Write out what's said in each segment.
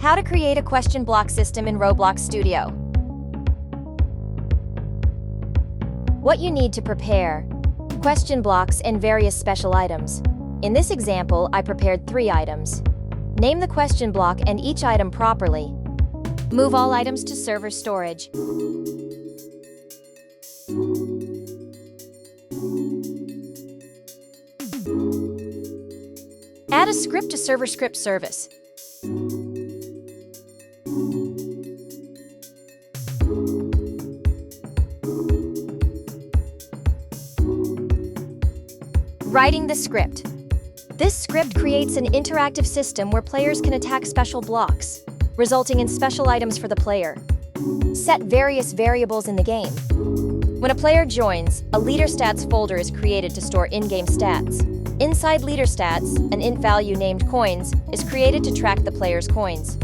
How to create a question block system in Roblox Studio. What you need to prepare: question blocks and various special items. In this example, I prepared 3 items. Name the question block and each item properly. Move all items to server storage. Add a script to server script service. Writing the script. This script creates an interactive system where players can attack special blocks, resulting in special items for the player. Set various variables in the game. When a player joins, a leader stats folder is created to store in-game stats. Inside leader stats, an int value named coins is created to track the player's coins.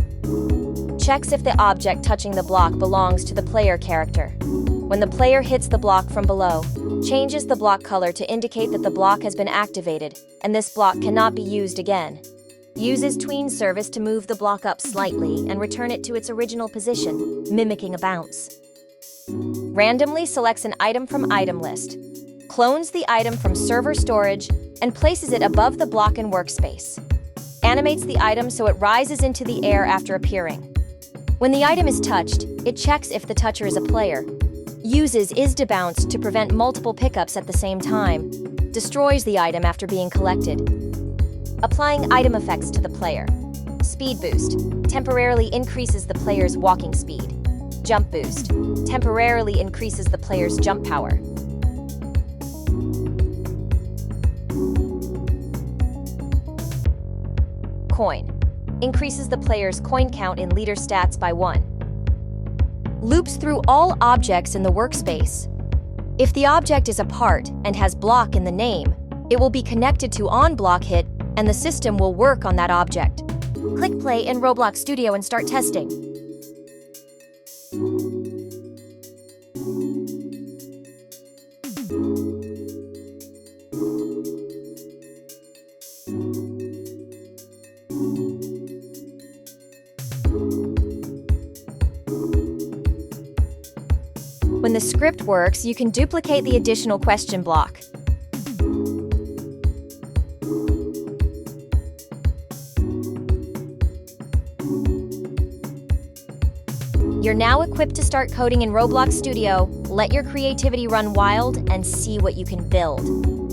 Checks if the object touching the block belongs to the player character. When the player hits the block from below, changes the block color to indicate that the block has been activated, and this block cannot be used again. Uses tween service to move the block up slightly and return it to its original position, mimicking a bounce. Randomly selects an item from item list, clones the item from server storage, and places it above the block in workspace. Animates the item so it rises into the air after appearing. When the item is touched, it checks if the toucher is a player. Uses isDebounce to prevent multiple pickups at the same time. Destroys the item after being collected. Applying item effects to the player. Speed boost temporarily increases the player's walking speed. Jump boost temporarily increases the player's jump power. Coin increases the player's coin count in leader stats by 1. Loops through all objects in the workspace. If the object is a part and has block in the name, it will be connected to onBlockHit and the system will work on that object. Click play in Roblox Studio and start testing. When the script works, you can duplicate the additional question block. You're now equipped to start coding in Roblox Studio. Let your creativity run wild and see what you can build.